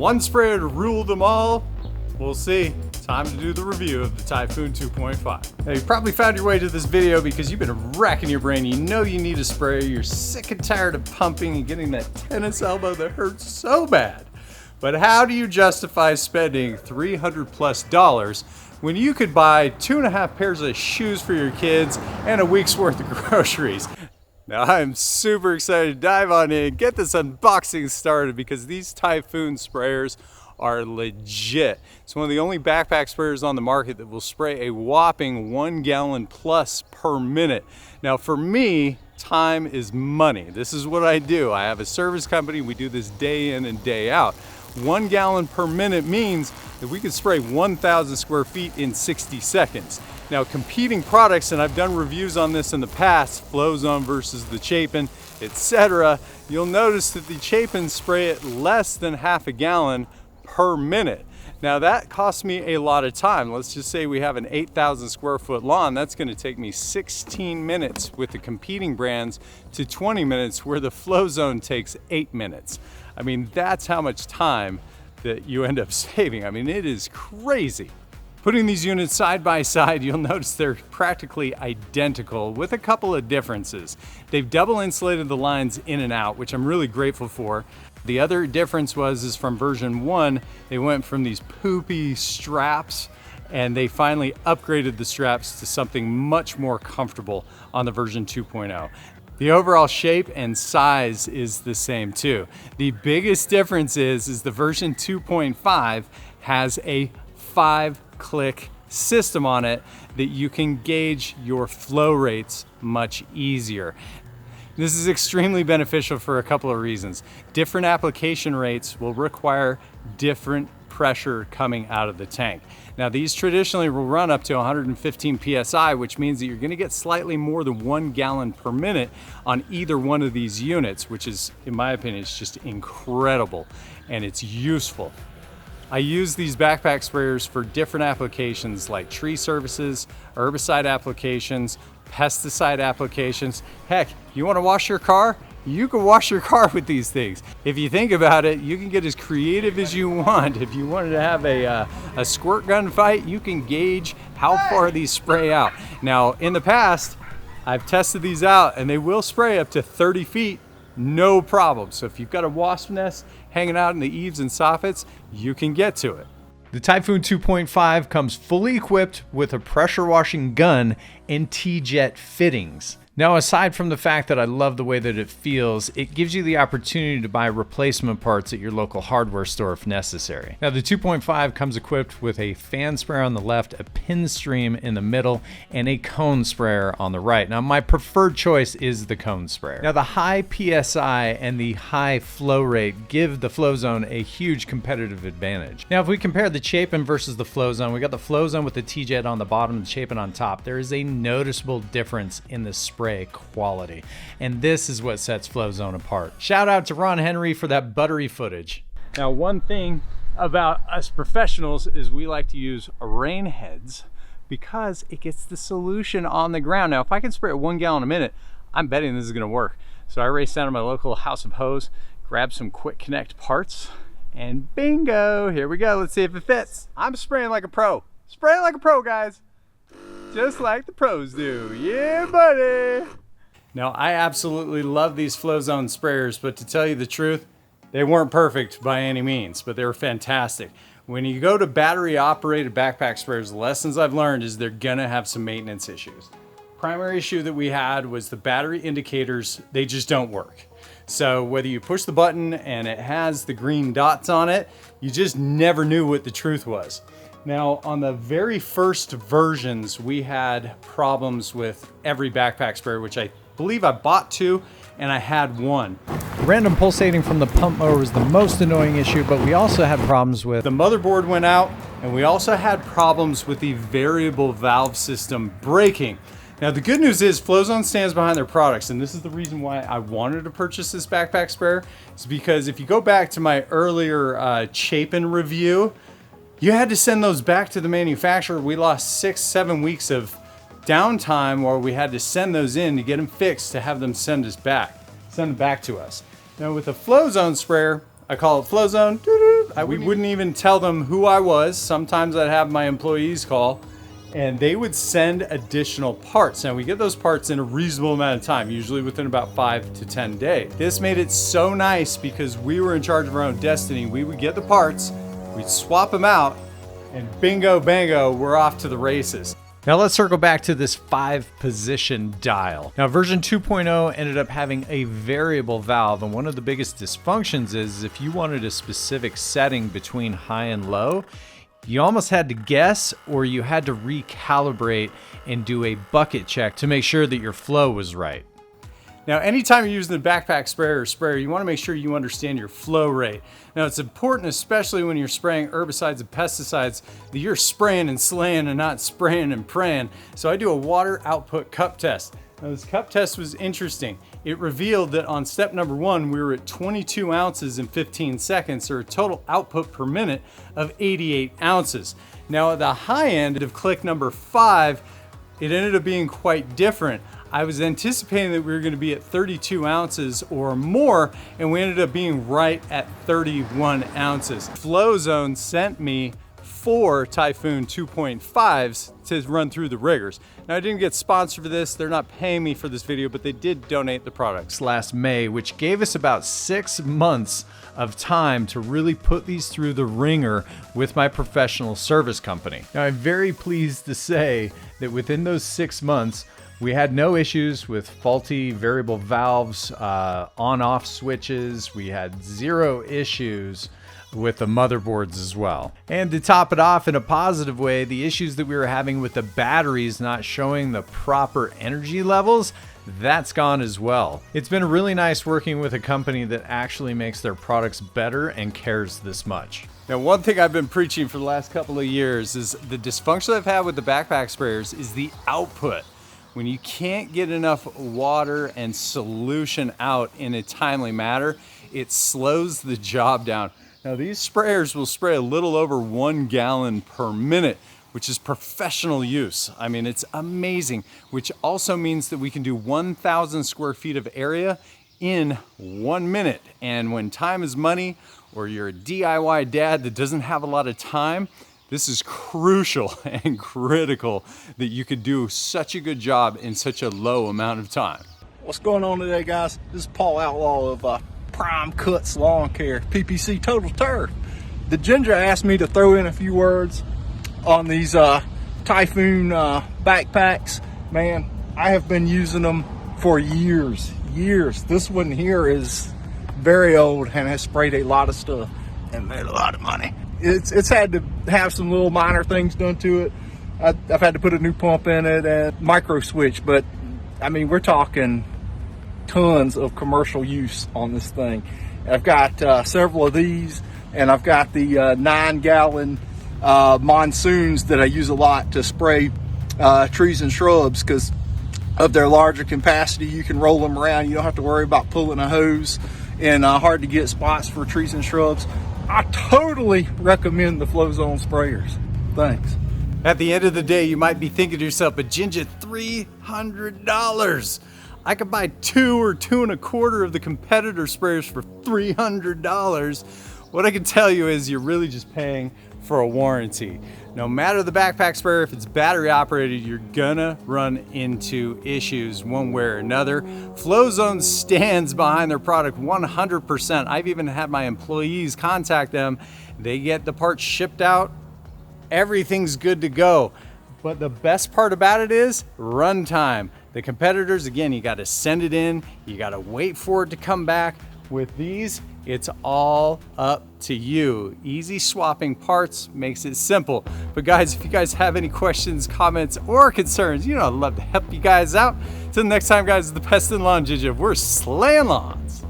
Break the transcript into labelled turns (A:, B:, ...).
A: One sprayer to rule them all? We'll see. Time to do the review of the Typhoon 2.5. Now, you probably found your way to this video because you've been racking your brain. You know you need a sprayer. You're sick and tired of pumping and getting that tennis elbow that hurts so bad. But how do you justify spending $300+ when you could buy 2.5 pairs of shoes for your kids and a week's worth of groceries? Now, I'm super excited to dive on in, get this unboxing started because these Typhoon sprayers are legit. It's one of the only backpack sprayers on the market that will spray a whopping 1 gallon plus per minute. Now, for me, time is money. This is what I do. I have a service company. We do this day in and day out. 1 gallon per minute means that we can spray 1,000 square feet in 60 seconds. Now, competing products, and I've done reviews on this in the past, Flowzone versus the Chapin, etc. You'll notice that the Chapin spray at less than half a gallon per minute. Now that costs me a lot of time. Let's just say we have an 8,000 square foot lawn. That's going to take me 16 minutes with the competing brands to 20 minutes where the Flowzone takes 8 minutes. I mean, that's how much time that you end up saving. I mean, it is crazy. Putting these units side by side, you'll notice they're practically identical with a couple of differences. They've double insulated the lines in and out, which I'm really grateful for. The other difference is from version 1, they went from these poopy straps and they finally upgraded the straps to something much more comfortable on the version 2.0. The overall shape and size is the same too. The biggest difference is the version 2.5 has a 5-click system on it that you can gauge your flow rates much easier. This is extremely beneficial for a couple of reasons. Different application rates will require different pressure coming out of the tank. Now, these traditionally will run up to 115 PSI, which means that you're going to get slightly more than 1 gallon per minute on either one of these units, which is, in my opinion, it's just incredible and it's useful. I use these backpack sprayers for different applications like tree services, herbicide applications, pesticide applications. Heck, you want to wash your car? You can wash your car with these things. If you think about it, you can get as creative as you want. If you wanted to have a squirt gun fight, you can gauge how far these spray out. Now, in the past, I've tested these out and they will spray up to 30 feet, no problem. So if you've got a wasp nest hanging out in the eaves and soffits, you can get to it. The Typhoon 2.5 comes fully equipped with a pressure washing gun and T-jet fittings. Now, aside from the fact that I love the way that it feels, it gives you the opportunity to buy replacement parts at your local hardware store if necessary. Now, the 2.5 comes equipped with a fan sprayer on the left, a pin stream in the middle, and a cone sprayer on the right. Now, my preferred choice is the cone sprayer. Now, the high PSI and the high flow rate give the Flowzone a huge competitive advantage. Now, if we compare the Chapin versus the Flowzone, we got the Flowzone with the T-jet on the bottom and the Chapin on top. There is a noticeable difference in the spray quality, and this is what sets Flowzone apart. Shout out to Ron Henry for that buttery footage. Now, one thing about us professionals is we like to use Rainheads because it gets the solution on the ground. Now, if I can spray at 1 gallon a minute, I'm betting this is going to work. So I raced down to my local House of Hose, grabbed some quick connect parts, and bingo, here we go. Let's see if it fits. I'm spraying like a pro. Spraying like a pro, guys. Just like the pros do. Yeah, buddy. Now, I absolutely love these Flowzone sprayers, but to tell you the truth, they weren't perfect by any means, but they were fantastic. When you go to battery-operated backpack sprayers, the lessons I've learned is they're gonna have some maintenance issues. Primary issue that we had was the battery indicators, they just don't work. So whether you push the button and it has the green dots on it, you just never knew what the truth was. Now, on the very first versions, we had problems with every backpack sprayer, which I believe I bought 2 and I had 1. Random pulsating from the pump mower was the most annoying issue, but we also had problems with the motherboard went out, and we also had problems with the variable valve system breaking. Now, the good news is Flowzone stands behind their products, and this is the reason why I wanted to purchase this backpack sprayer, is because if you go back to my earlier Chapin review, you had to send those back to the manufacturer. We lost 6-7 weeks of downtime where we had to send those in to get them fixed to have them send them back to us. Now with the Flowzone sprayer, I call it Flowzone, We wouldn't even tell them who I was. Sometimes I'd have my employees call, and they would send additional parts. Now we get those parts in a reasonable amount of time, usually within about 5 to 10 days. This made it so nice because we were in charge of our own destiny. We would get the parts, we'd swap them out, and bingo bango, we're off to the races. Now let's circle back to this 5-position dial. Now version 2.0 ended up having a variable valve, and one of the biggest dysfunctions is if you wanted a specific setting between high and low, you almost had to guess, or you had to recalibrate and do a bucket check to make sure that your flow was right. Now, anytime you're using the backpack sprayer, you want to make sure you understand your flow rate. Now, it's important, especially when you're spraying herbicides and pesticides, that you're spraying and slaying and not spraying and praying. So I do a water output cup test. Now, this cup test was interesting. It revealed that on step number 1, we were at 22 ounces in 15 seconds, or a total output per minute of 88 ounces. Now, at the high end of click number 5, it ended up being quite different. I was anticipating that we were going to be at 32 ounces or more, and we ended up being right at 31 ounces. Flowzone sent me 4 Typhoon 2.5s to run through the riggers. Now, I didn't get sponsored for this. They're not paying me for this video, but they did donate the products last May, which gave us about 6 months of time to really put these through the ringer with my professional service company. Now, I'm very pleased to say that within those 6 months, we had no issues with faulty variable valves, on-off switches. We had 0 issues with the motherboards as well. And to top it off in a positive way, the issues that we were having with the batteries not showing the proper energy levels, that's gone as well. It's been really nice working with a company that actually makes their products better and cares this much. Now, one thing I've been preaching for the last couple of years is the dysfunction I've had with the backpack sprayers is the output. When you can't get enough water and solution out in a timely manner, it slows the job down. Now, these sprayers will spray a little over 1 gallon per minute, which is professional use. I mean, it's amazing, which also means that we can do 1,000 square feet of area in 1 minute. And when time is money, or you're a DIY dad that doesn't have a lot of time, this is crucial and critical that you could do such a good job in such a low amount of time.
B: What's going on today, guys? This is Paul Outlaw of Prime Cuts Lawn Care, PPC Total Turf. The Ginja asked me to throw in a few words on these Typhoon backpacks. Man, I have been using them for years. This one here is very old and has sprayed a lot of stuff and made a lot of money. It's had to have some little minor things done to it. I've had to put a new pump in it and micro switch, but I mean, we're talking tons of commercial use on this thing. I've got several of these, and I've got the 9-gallon monsoons that I use a lot to spray trees and shrubs because of their larger capacity. You can roll them around. You don't have to worry about pulling a hose in hard to get spots for trees and shrubs. I totally recommend the Flowzone sprayers. Thanks.
A: At the end of the day, you might be thinking to yourself, but Ginja, $300. I could buy 2 or 2 1/4 of the competitor sprayers for $300. What I can tell you is you're really just paying for a warranty. No matter the backpack sprayer, if it's battery operated, you're gonna run into issues one way or another. Flowzone stands behind their product 100%. I've even had my employees contact them. They get the parts shipped out. Everything's good to go. But the best part about it is runtime. The competitors, again, you gotta send it in, you gotta wait for it to come back. With these, it's all up to you. Easy swapping parts makes it simple. But guys, if you guys have any questions, comments, or concerns, you know I'd love to help you guys out. Till next time, guys, the Pest and Lawn Ginja, we're slaying lawns.